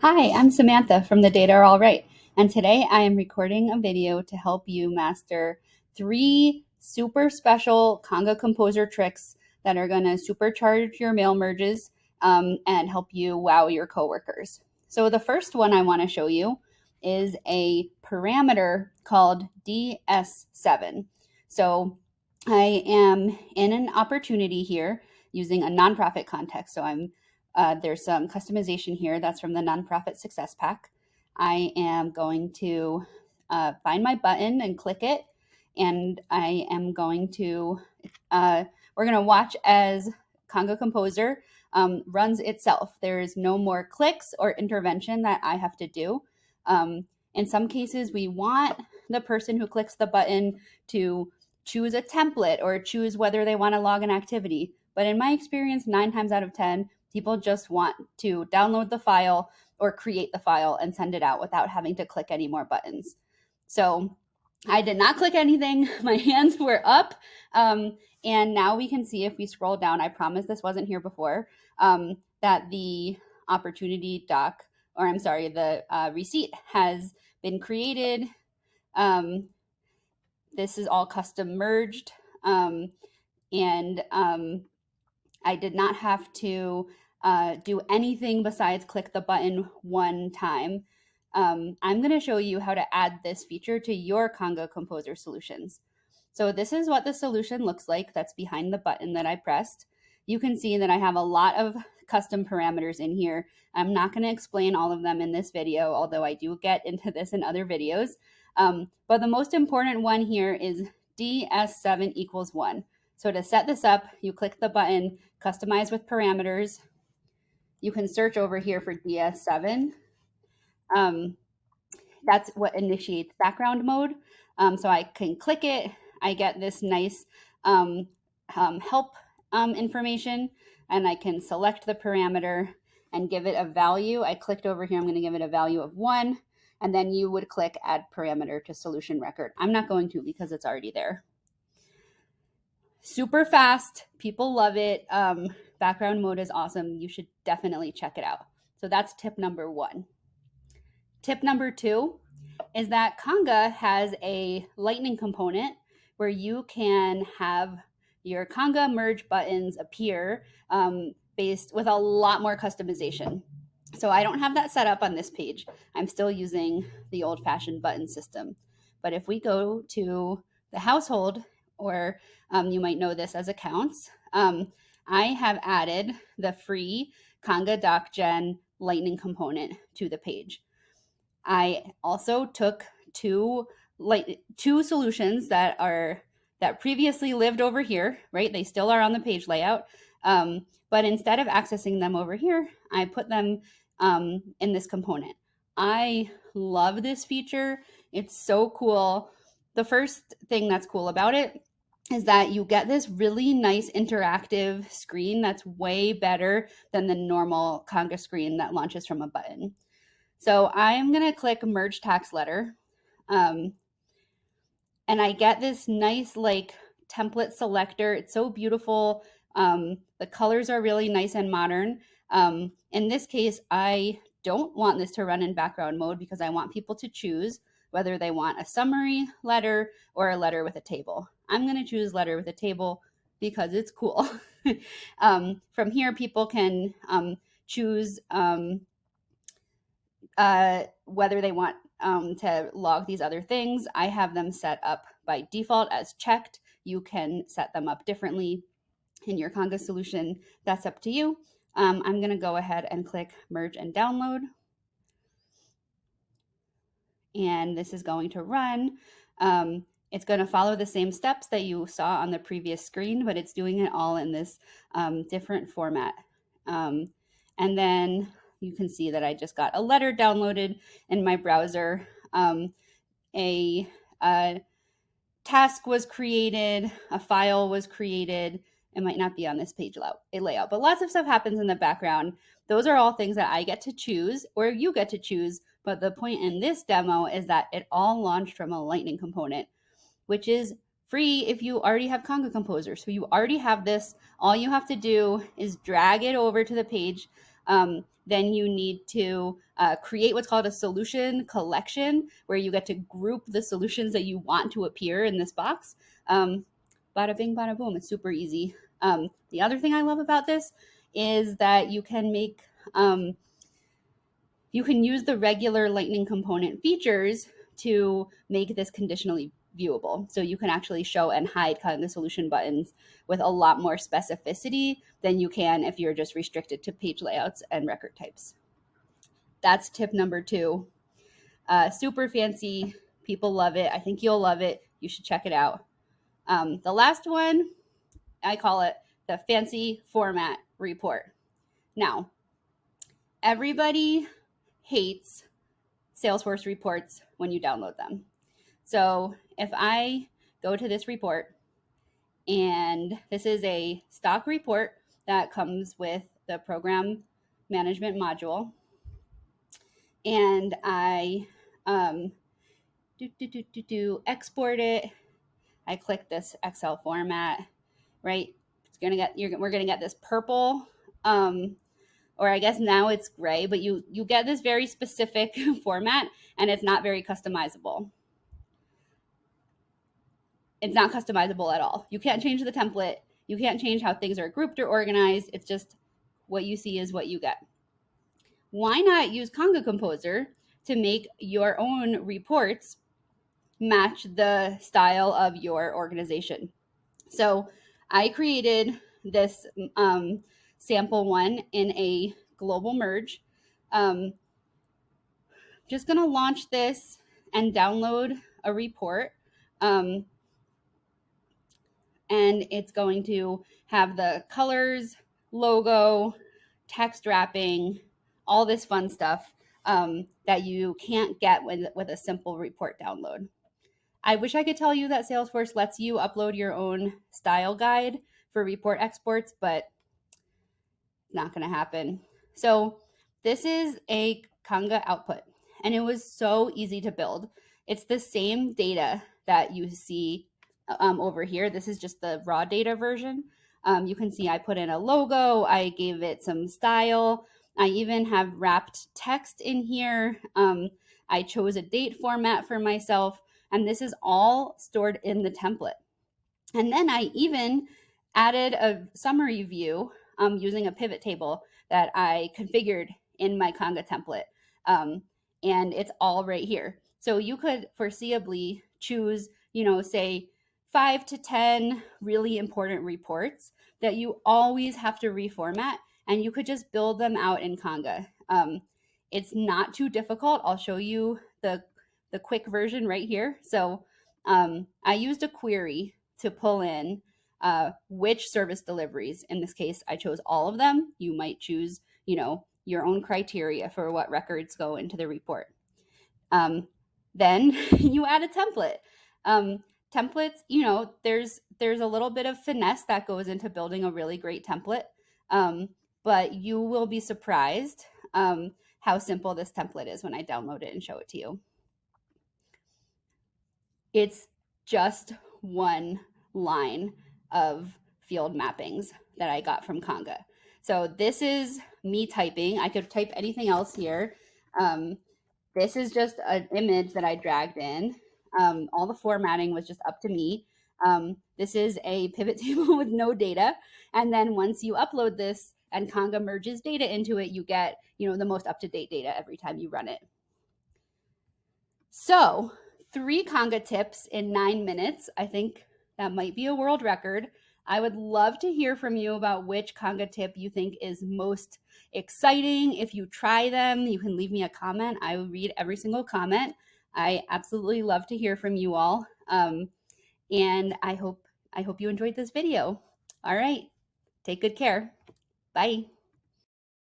Hi, I'm Samantha from The Data Are All Right, and today I am recording a video to help you master 3 super special Conga Composer tricks that are going to supercharge your mail merges and help you wow your coworkers. So the first one I want to show you is a parameter called DS7. So I am in an opportunity here using a nonprofit context. So there's some customization here that's from the Nonprofit Success Pack. I am going to find my button and click it, and I am going to, we're going to watch as Conga Composer runs itself. There's no more clicks or intervention that I have to do. In some cases, we want the person who clicks the button to choose a template or choose whether they want to log an activity. But in my experience, 9 times out of 10, people just want to download the file or create the file and send it out without having to click any more buttons. So I did not click anything. My hands were up. And now we can see if we scroll down, I promise this wasn't here before, that the opportunity doc, or I'm sorry, the receipt has been created. This is all custom merged. And I did not have to do anything besides click the button one time. I'm going to show you how to add this feature to your Conga Composer solutions. So this is what the solution looks like that's behind the button that I pressed. You can see that I have a lot of custom parameters in here. I'm not going to explain all of them in this video, although I do get into this in other videos. But the most important one here is DS7 equals 1. So to set this up, you click the button, customize with parameters. You can search over here for DS7. That's what initiates background mode. So I can click it. I get this nice help information, and I can select the parameter and give it a value. I clicked over here. I'm going to give it a value of 1. And then you would click add parameter to solution record. I'm not going to because it's already there. Super fast. People love it. Background mode is awesome. You should definitely check it out. So that's tip number 1. Tip number 2 is that Conga has a lightning component where you can have your Conga merge buttons appear based with a lot more customization. So I don't have that set up on this page. I'm still using the old-fashioned button system. But if we go to the household, or you might know this as accounts, I have added the free Conga Doc Gen lightning component to the page. I also took two solutions that previously lived over here, right? They still are on the page layout. But instead of accessing them over here, I put them in this component. I love this feature. It's so cool. The first thing that's cool about it is that you get this really nice interactive screen that's way better than the normal Conga screen that launches from a button. So I'm going to click Merge Tax Letter. And I get this nice like template selector. It's so beautiful. The colors are really nice and modern. In this case, I don't want this to run in background mode because I want people to choose whether they want a summary letter or a letter with a table. I'm going to choose letter with a table because it's cool. From here, people can choose whether they want to log these other things. I have them set up by default as checked. You can set them up differently in your Conga solution. That's up to you. I'm going to go ahead and click merge and download. And this is going to run. It's going to follow the same steps that you saw on the previous screen, but it's doing it all in this different format. And then you can see that I just got a letter downloaded in my browser. A task was created, a file was created. It might not be on this page layout, but lots of stuff happens in the background. Those are all things that I get to choose, or you get to choose. But the point in this demo is that it all launched from a Lightning component, which is free if you already have Conga Composer. So you already have this. All you have to do is drag it over to the page Then you need to create what's called a solution collection, where you get to group the solutions that you want to appear in this box. Bada bing, bada boom. It's super easy. The other thing I love about this is that you can make you can use the regular Lightning component features to make this conditionally viewable. So you can actually show and hide Conga solution buttons with a lot more specificity than you can if you're just restricted to page layouts and record types. That's tip number 2. Super fancy. People love it. I think you'll love it. You should check it out. The last one, I call it the fancy format report. Now, everybody hates Salesforce reports when you download them. So if I go to this report, and this is a stock report that comes with the program management module, and I export it. I click this Excel format, right? We're gonna get this purple, or I guess now it's gray, but you get this very specific format, and it's not very customizable. It's not customizable at all. You can't change the template. You can't change how things are grouped or organized. It's just what you see is what you get. Why not use Conga Composer to make your own reports match the style of your organization? So I created this sample one in a global merge. Just going to launch this and download a report. And it's going to have the colors, logo, text wrapping, all this fun stuff that you can't get with a simple report download. I wish I could tell you that Salesforce lets you upload your own style guide for report exports, but not going to happen. So this is a Conga output, and it was so easy to build. It's the same data that you see over here. This is just the raw data version. You can see I put in a logo. I gave it some style. I even have wrapped text in here. I chose a date format for myself, and this is all stored in the template. And then I even added a summary view using a pivot table that I configured in my Conga template. And it's all right here. So you could foreseeably choose, say 5 to 10 really important reports that you always have to reformat, and you could just build them out in Conga. It's not too difficult. I'll show you the quick version right here. So I used a query to pull in which service deliveries. In this case, I chose all of them. You might choose, your own criteria for what records go into the report. Then you add a template. Templates, there's a little bit of finesse that goes into building a really great template, but you will be surprised how simple this template is when I download it and show it to you. It's just one line of field mappings that I got from Conga. So this is me typing. I could type anything else here. This is just an image that I dragged in. All the formatting was just up to me. This is a pivot table with no data. And then once you upload this and Conga merges data into it, you get, the most up-to-date data every time you run it. So 3 Conga tips in 9 minutes. I think that might be a world record. I would love to hear from you about which Conga tip you think is most exciting. If you try them, you can leave me a comment. I will read every single comment. I absolutely love to hear from you all. And I hope you enjoyed this video. All right, take good care. Bye.